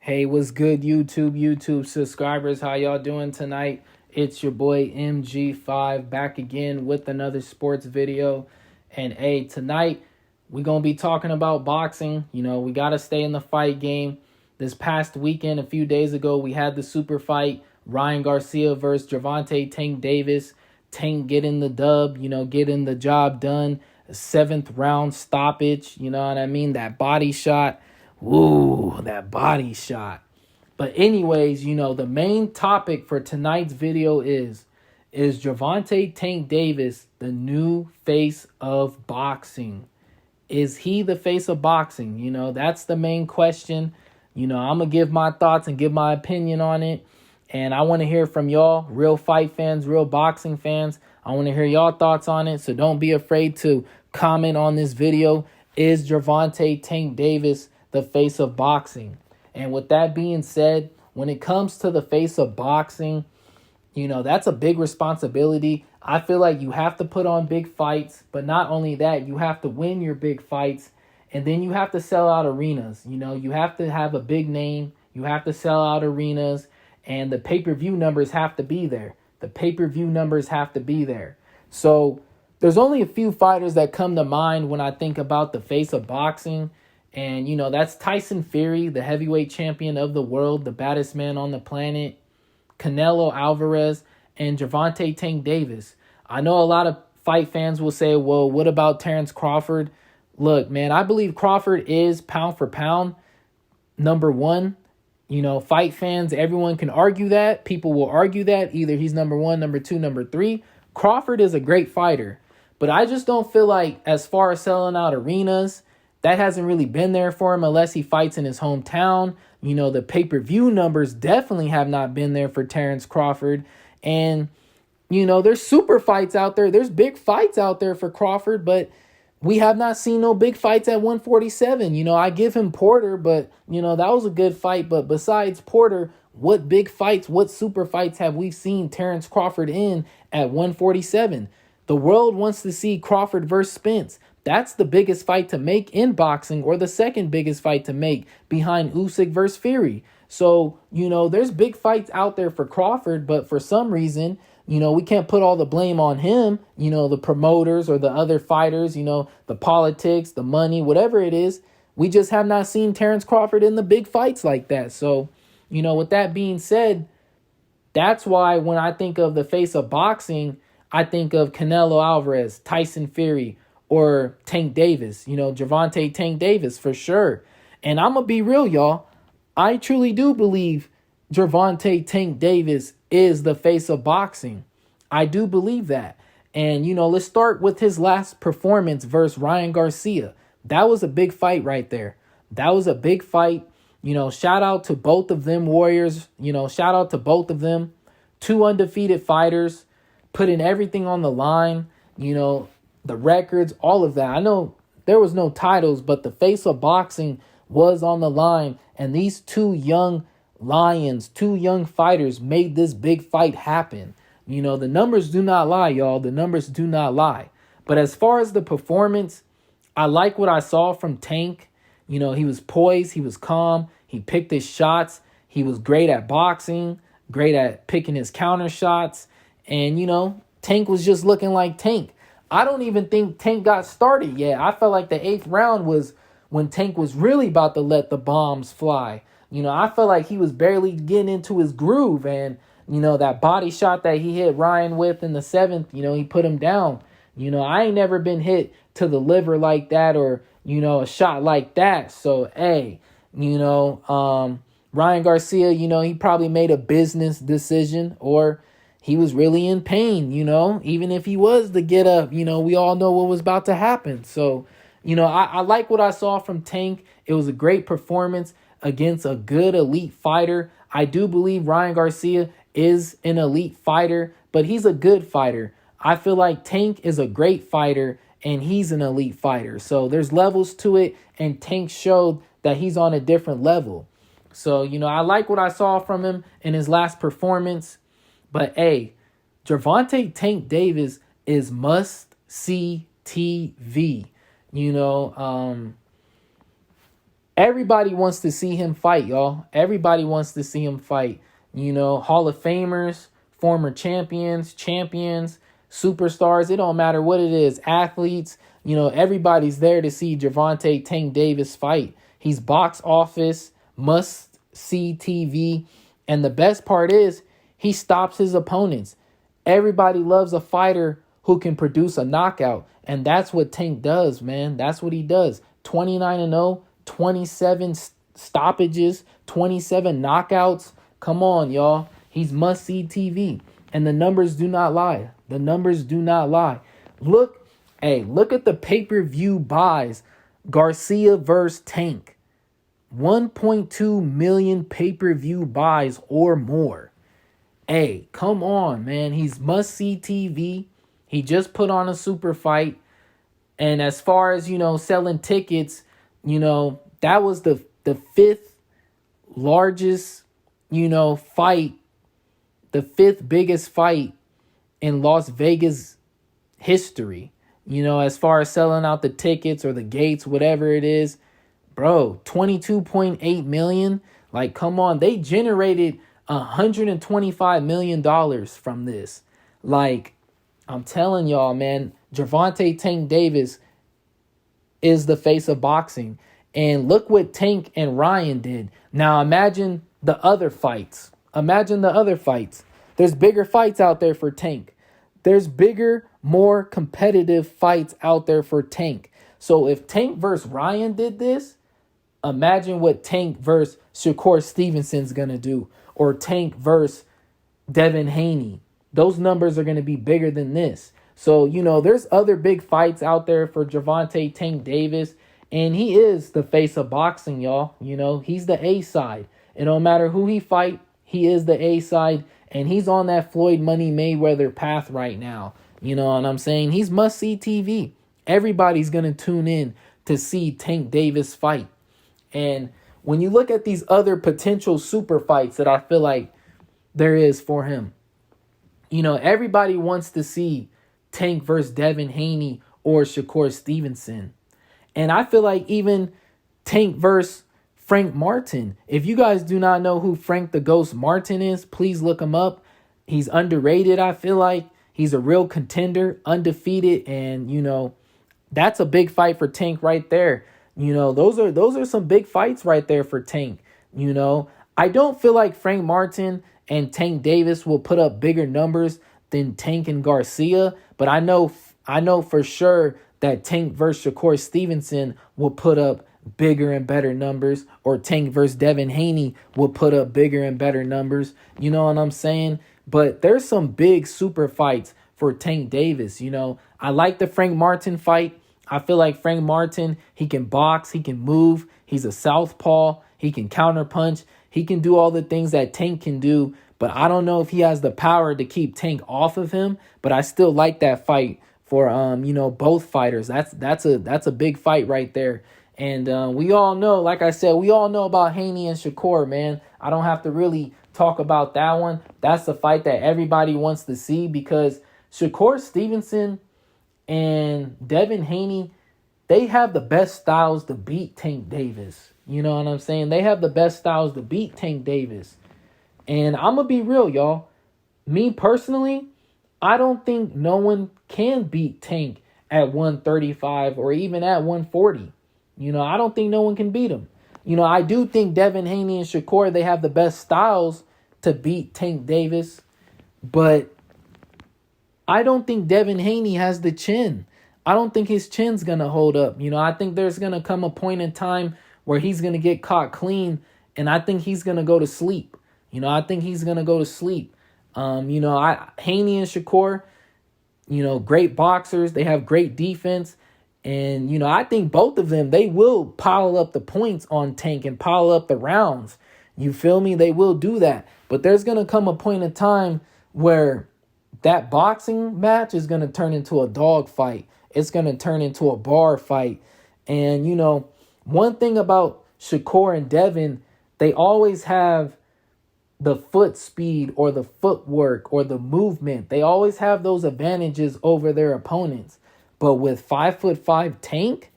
Hey, what's good, YouTube subscribers? How y'all doing tonight? It's your boy MG5 back again with another sports video. And hey, tonight we're going to be talking about boxing. We got to stay in the fight game. This past weekend, a few days ago, we had the super fight, Ryan Garcia versus Gervonta Tank Davis. Tank getting the dub, getting the job done. A seventh round stoppage, you know what I mean? That body shot. Ooh, that body shot. But anyways, the main topic for tonight's video is Gervonta Tank Davis the new face of boxing? Is he the face of boxing? That's the main question. I'm going to give my thoughts and give my opinion on it. And I want to hear from y'all, real fight fans, real boxing fans. I want to hear y'all thoughts on it. So don't be afraid to comment on this video. Is Gervonta Tank Davis the face of boxing? And with that being said, when it comes to the face of boxing, that's a big responsibility. I feel like you have to put on big fights, but not only that, you have to win your big fights, and then you have to sell out arenas. You have to have a big name. You have to sell out arenas, and the pay-per-view numbers have to be there. So there's only a few fighters that come to mind when I think about the face of boxing. And, that's Tyson Fury, the heavyweight champion of the world, the baddest man on the planet, Canelo Alvarez, and Gervonta Tank Davis. I know a lot of fight fans will say, well, what about Terrence Crawford? Look, man, I believe Crawford is pound for pound number one. Fight fans, everyone can argue that. People will argue that. Either he's number one, number two, number three. Crawford is a great fighter. But I just don't feel like, as far as selling out arenas, that hasn't really been there for him unless he fights in his hometown. The pay-per-view numbers definitely have not been there for Terrence Crawford. And, there's super fights out there. There's big fights out there for Crawford, but we have not seen no big fights at 147. I give him Porter, but, that was a good fight. But besides Porter, what big fights, what super fights have we seen Terrence Crawford in at 147? The world wants to see Crawford versus Spence. That's the biggest fight to make in boxing, or the second biggest fight to make behind Usyk versus Fury. So, there's big fights out there for Crawford, but for some reason, we can't put all the blame on him, the promoters or the other fighters, the politics, the money, whatever it is. We just have not seen Terrence Crawford in the big fights like that. So, with that being said, that's why when I think of the face of boxing, I think of Canelo Alvarez, Tyson Fury, or Tank Davis, Gervonta Tank Davis for sure. And I'm going to be real, y'all. I truly do believe Gervonta Tank Davis is the face of boxing. I do believe that. And, let's start with his last performance versus Ryan Garcia. That was a big fight right there. That was a big fight. Shout out to both of them warriors. Shout out to both of them. Two undefeated fighters, putting everything on the line, the records, all of that. I know there was no titles, but the face of boxing was on the line. And these two young lions, two young fighters made this big fight happen. The numbers do not lie, y'all. The numbers do not lie. But as far as the performance, I like what I saw from Tank. He was poised. He was calm. He picked his shots. He was great at boxing, great at picking his counter shots. And, Tank was just looking like Tank. I don't even think Tank got started yet. I felt like the 8th round was when Tank was really about to let the bombs fly. I felt like he was barely getting into his groove. And, that body shot that he hit Ryan with in the 7th, he put him down. I ain't never been hit to the liver like that, or, a shot like that. So, hey, Ryan Garcia, he probably made a business decision, or he was really in pain, even if he was to get up, we all know what was about to happen. So, I like what I saw from Tank. It was a great performance against a good elite fighter. I do believe Ryan Garcia is an elite fighter, but he's a good fighter. I feel like Tank is a great fighter and he's an elite fighter. So there's levels to it, and Tank showed that he's on a different level. So, I like what I saw from him in his last performance. But hey, Gervonta Tank Davis is must-see TV. Everybody wants to see him fight, y'all. Everybody wants to see him fight. Hall of Famers, former champions, superstars. It don't matter what it is. Athletes, everybody's there to see Gervonta Tank Davis fight. He's box office, must see TV. And the best part is he stops his opponents. Everybody loves a fighter who can produce a knockout. And that's what Tank does, man. That's what he does. 29-0, 27 stoppages, 27 knockouts. Come on, y'all. He's must-see TV. And the numbers do not lie. The numbers do not lie. Look at the pay-per-view buys. Garcia versus Tank. 1.2 million pay-per-view buys or more. Hey, come on, man. He's must-see TV. He just put on a super fight. And as far as, selling tickets, that was the fifth largest, fight, the fifth biggest fight in Las Vegas history. As far as selling out the tickets or the gates, whatever it is, bro, 22.8 million. Like, come on. They generated $125 million from this. Like, I'm telling y'all, man, Gervonta Tank Davis is the face of boxing. And look what Tank and Ryan did. Now imagine the other fights. There's bigger fights out there for Tank. There's bigger, more competitive fights out there for Tank. So if Tank versus Ryan did this, imagine what Tank versus Shakur Stevenson's going to do. Or Tank versus Devin Haney. Those numbers are going to be bigger than this. So, there's other big fights out there for Gervonta Tank Davis. And he is the face of boxing, y'all. He's the A side. It don't matter who he fight. He is the A side. And he's on that Floyd Money Mayweather path right now. You know what I'm saying? He's must-see TV. Everybody's going to tune in to see Tank Davis fight. And when you look at these other potential super fights that I feel like there is for him, everybody wants to see Tank versus Devin Haney or Shakur Stevenson. And I feel like even Tank versus Frank Martin. If you guys do not know who Frank the Ghost Martin is, please look him up. He's underrated, I feel like. He's a real contender, undefeated, and, that's a big fight for Tank right there. Those are some big fights right there for Tank. I don't feel like Frank Martin and Tank Davis will put up bigger numbers than Tank and Garcia, but I know for sure that Tank versus Shakur Stevenson will put up bigger and better numbers, or Tank versus Devin Haney will put up bigger and better numbers. You know what I'm saying? But there's some big super fights for Tank Davis. I like the Frank Martin fight. I feel like Frank Martin, he can box, he can move, he's a southpaw, he can counterpunch, he can do all the things that Tank can do, but I don't know if he has the power to keep Tank off of him, but I still like that fight for both fighters. That's a big fight right there. And we all know, like I said, we all know about Haney and Shakur, man. I don't have to really talk about that one. That's the fight that everybody wants to see, because Shakur Stevenson and Devin Haney, they have the best styles to beat Tank Davis. You know what I'm saying? They have the best styles to beat Tank Davis. And I'm going to be real, y'all. Me personally, I don't think no one can beat Tank at 135 or even at 140. I don't think no one can beat him. I do think Devin Haney and Shakur, they have the best styles to beat Tank Davis. But I don't think Devin Haney has the chin. I don't think his chin's going to hold up. I think there's going to come a point in time where he's going to get caught clean, and I think he's going to go to sleep. I think he's going to go to sleep. Haney and Shakur, great boxers. They have great defense. And, I think both of them, they will pile up the points on Tank and pile up the rounds. You feel me? They will do that. But there's going to come a point in time where that boxing match is going to turn into a dog fight. It's going to turn into a bar fight. And, one thing about Shakur and Devin, they always have the foot speed or the footwork or the movement. They always have those advantages over their opponents. But with 5'5" Tank,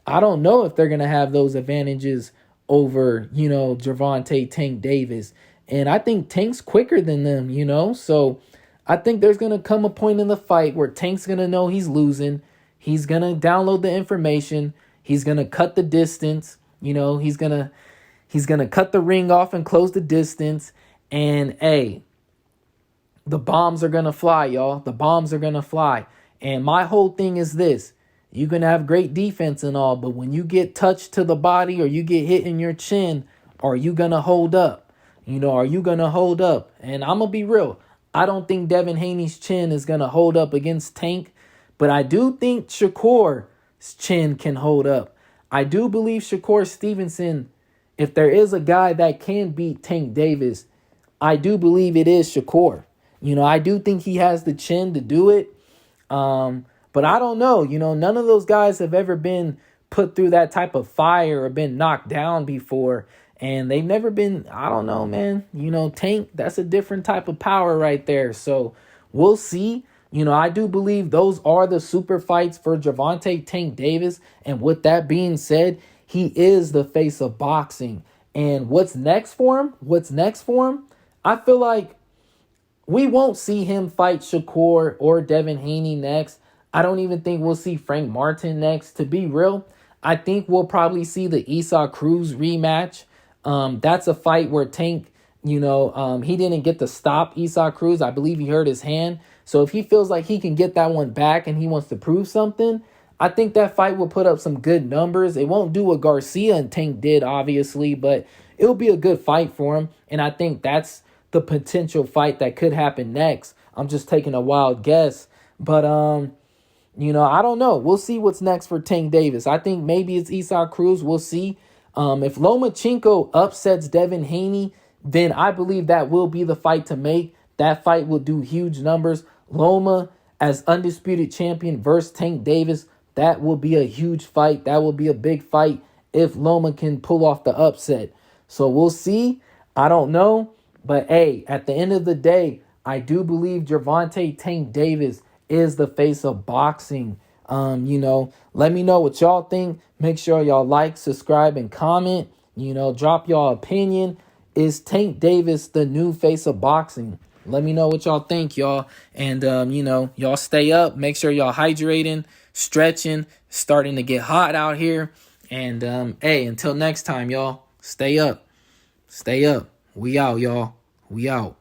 I don't know if they're going to have those advantages over, Gervonta Tank Davis. And I think Tank's quicker than them, So I think there's going to come a point in the fight where Tank's going to know he's losing. He's going to download the information. He's going to cut the distance. He's going to cut the ring off and close the distance. And hey, the bombs are going to fly, y'all. The bombs are going to fly. And my whole thing is this. You can have great defense and all, but when you get touched to the body or you get hit in your chin, are you going to hold up? Are you going to hold up? And I'm going to be real. I don't think Devin Haney's chin is going to hold up against Tank, but I do think Shakur's chin can hold up. I do believe Shakur Stevenson, if there is a guy that can beat Tank Davis, I do believe it is Shakur. I do think he has the chin to do it. But I don't know. None of those guys have ever been put through that type of fire or been knocked down before. And they've never been, I don't know, man. Tank, that's a different type of power right there. So we'll see. I do believe those are the super fights for Gervonta Tank Davis. And with that being said, he is the face of boxing. And what's next for him? I feel like we won't see him fight Shakur or Devin Haney next. I don't even think we'll see Frank Martin next. To be real, I think we'll probably see the Esau Cruz rematch. That's a fight where Tank, he didn't get to stop Esau Cruz. I believe he hurt his hand. So if he feels like he can get that one back and he wants to prove something, I think that fight will put up some good numbers. It won't do what Garcia and Tank did, obviously, but it'll be a good fight for him. And I think that's the potential fight that could happen next. I'm just taking a wild guess. But, I don't know. We'll see what's next for Tank Davis. I think maybe it's Esau Cruz. We'll see. If Lomachenko upsets Devin Haney, then I believe that will be the fight to make. That fight will do huge numbers. Loma as undisputed champion versus Tank Davis, that will be a huge fight. That will be a big fight if Loma can pull off the upset. So we'll see. I don't know. But hey, at the end of the day, I do believe Gervonta Tank Davis is the face of boxing. Let me know what y'all think. Make sure y'all like, subscribe, and comment. Drop y'all opinion. Is Tank Davis the new face of boxing? Let me know what y'all think, y'all. And, y'all stay up. Make sure y'all hydrating, stretching, starting to get hot out here. And, hey, until next time, y'all, stay up. Stay up. We out, y'all. We out.